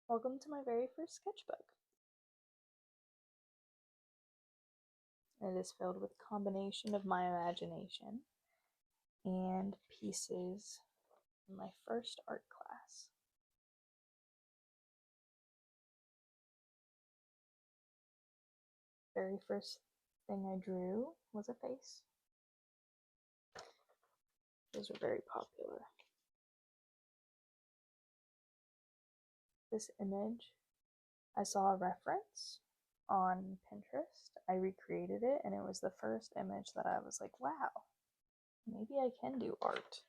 Welcome to my very first sketchbook. It is filled with a combination of my imagination and pieces from my first art class. Very first thing I drew was a face. Those are very popular. This image, I saw a reference on Pinterest. I recreated it, and it was the first image that I was like, wow, maybe I can do art.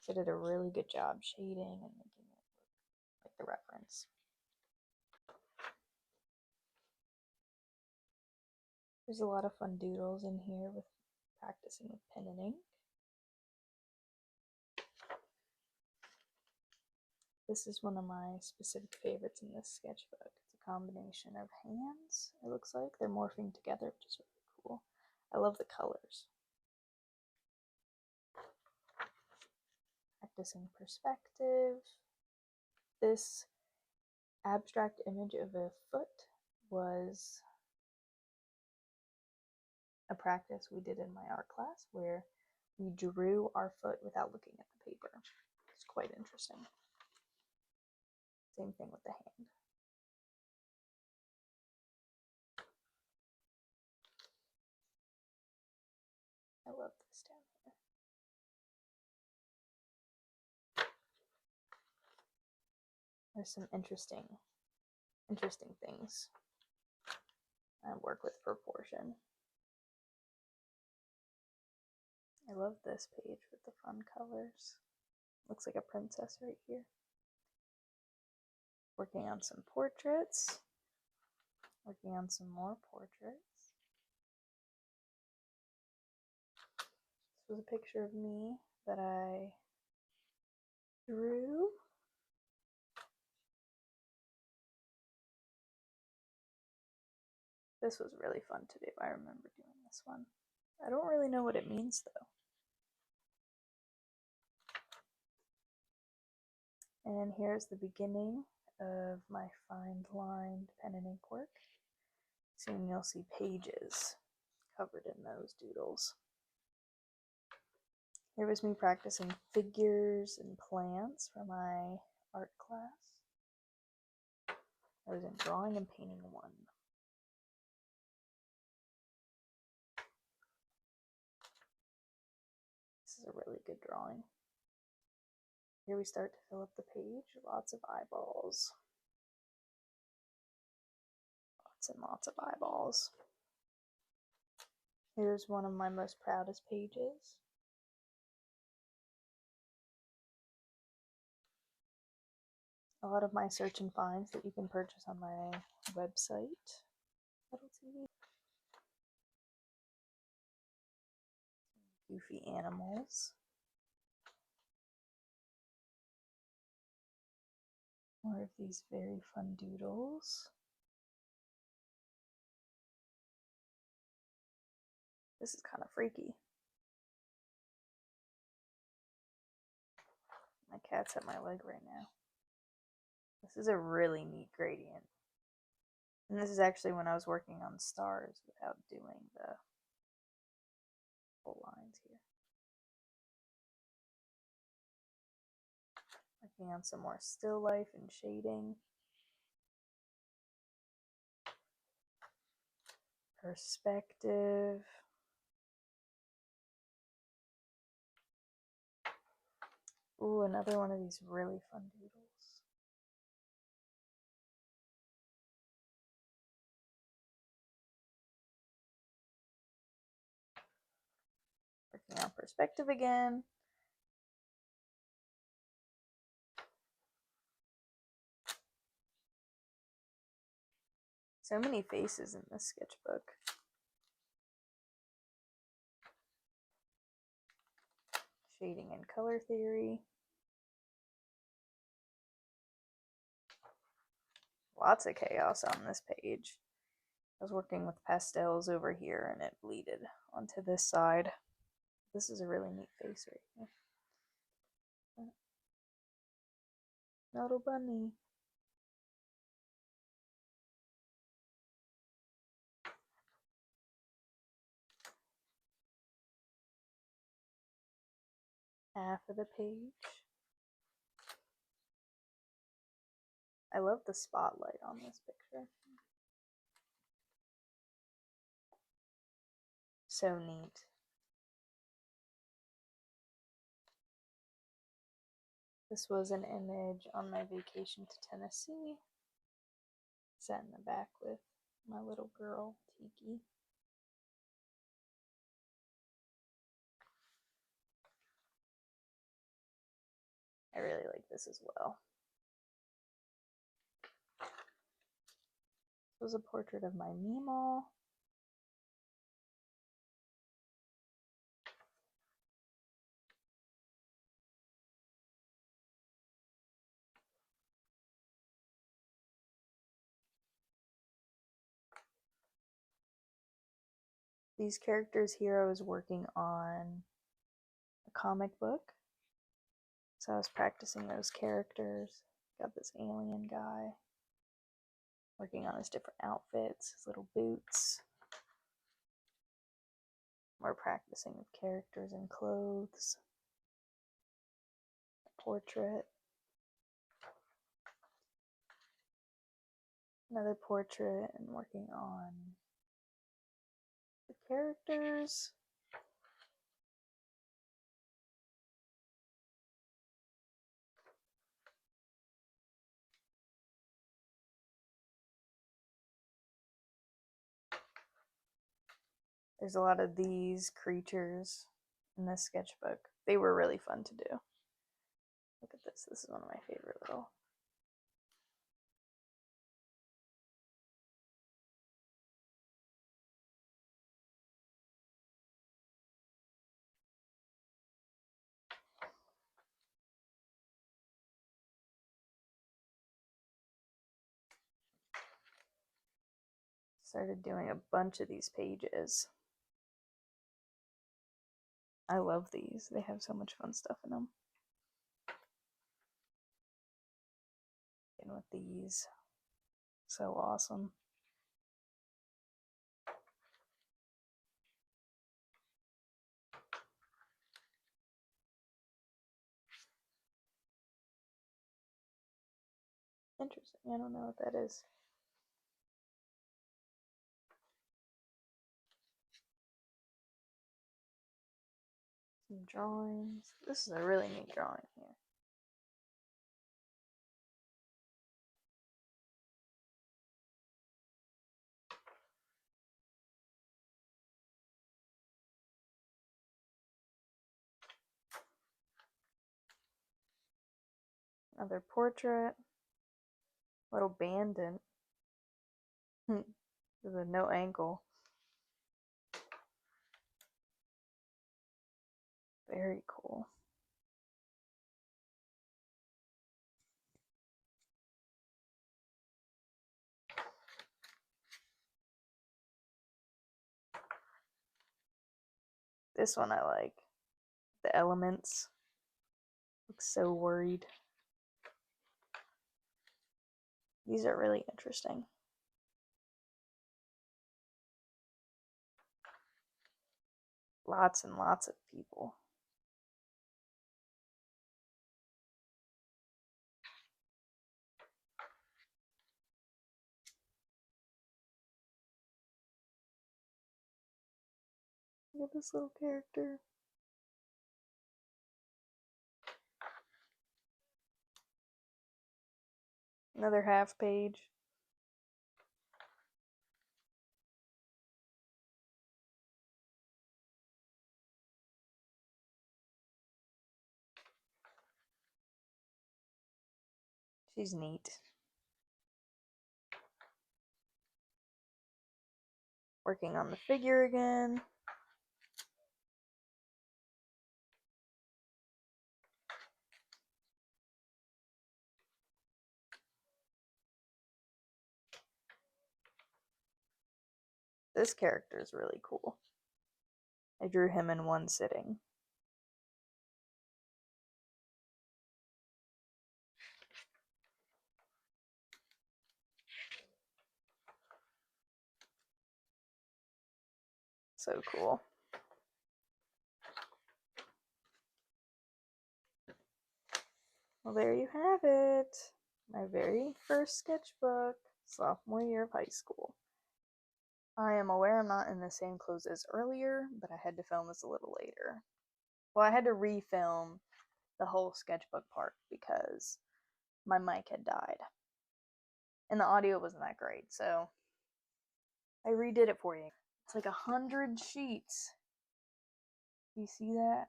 So I did a really good job shading and making it look like the reference. There's a lot of fun doodles in here with practicing with pen and ink. This is one of my specific favorites in this sketchbook. It's a combination of hands, it looks like. They're morphing together, which is really cool. I love the colors. Practicing perspective. This abstract image of a foot was a practice we did in my art class where we drew our foot without looking at the paper. It's quite interesting. Same thing with the hand. I love this down here. There's some interesting things I work with proportion. I love this page with the fun colors. Looks like a princess right here. Working on some portraits. Working on some more portraits. This was a picture of me that I drew. This was really fun to do. I remember doing this one. I don't really know what it means though. And here's the beginning of my fine lined pen and ink work. Soon you'll see pages covered in those doodles. Here was me practicing figures and plants for my art class. I was in drawing and painting 1. This is a really good drawing. Here we start to fill up the page. Lots of eyeballs. Lots and lots of eyeballs. Here's one of my most proudest pages. A lot of my search and finds that you can purchase on my website. Goofy animals. More of these very fun doodles. This is kind of freaky. My cat's at my leg right now. This is a really neat gradient. And this is actually when I was working on stars without doing the full lines here. Working on some more still life and shading. Perspective. Ooh, another one of these really fun doodles. Working on perspective again. So many faces in this sketchbook. Shading and color theory. Lots of chaos on this page. I was working with pastels over here and it bleeded onto this side. This is a really neat face right here. Little bunny. half of the page. I love the spotlight on this picture. So neat. This was an image on my vacation to Tennessee. Sat in the back with my little girl, Tiki. I really like this as well. This was a portrait of my Meemaw. These characters here, I was working on a comic book. So I was practicing those characters. Got this alien guy. Working on his different outfits, his little boots. More practicing with characters and clothes. A portrait. Another portrait, and working on the characters. There's a lot of these creatures in this sketchbook. They were really fun to do. Look at this. This is one of my favorite little. Started doing a bunch of these pages. I love these. They have so much fun stuff in them. And with these, so awesome. Interesting. I don't know what that is. Some drawings. This is a really neat drawing here. Another portrait. Little bandit. With a no ankle. Very cool. This one I like. The elements. Looks so worried. These are really interesting. Lots and lots of people. Look at this little character. Another half page. She's neat. Working on the figure again. This character is really cool. I drew him in one sitting. So cool. Well, there you have it. My very first sketchbook, sophomore year of high school. I am aware I'm not in the same clothes as earlier, but I had to film this a little later. Well, I had to refilm the whole sketchbook part because my mic had died. And the audio wasn't that great, so I redid it for you. It's like 100 sheets. You see that?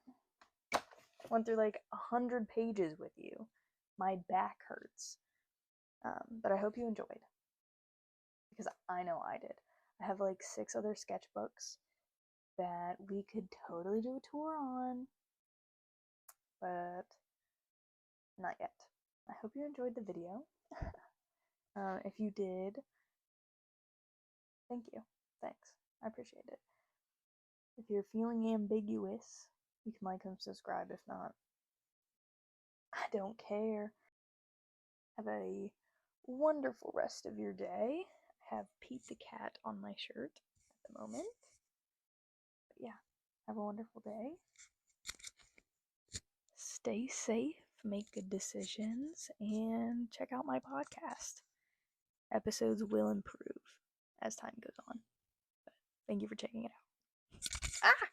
Went through like 100 pages with you. My back hurts. But I hope you enjoyed. Because I know I did. I have like 6 other sketchbooks that we could totally do a tour on. But not yet. I hope you enjoyed the video. If you did, thank you. Thanks. I appreciate it. If you're feeling ambiguous, you can like and subscribe. If not, I don't care. Have a wonderful rest of your day. I have Pete the cat on my shirt at the moment. But yeah, have a wonderful day. Stay safe, make good decisions, and check out my podcast. Episodes will improve as time goes on. But thank you for checking it out. Ah!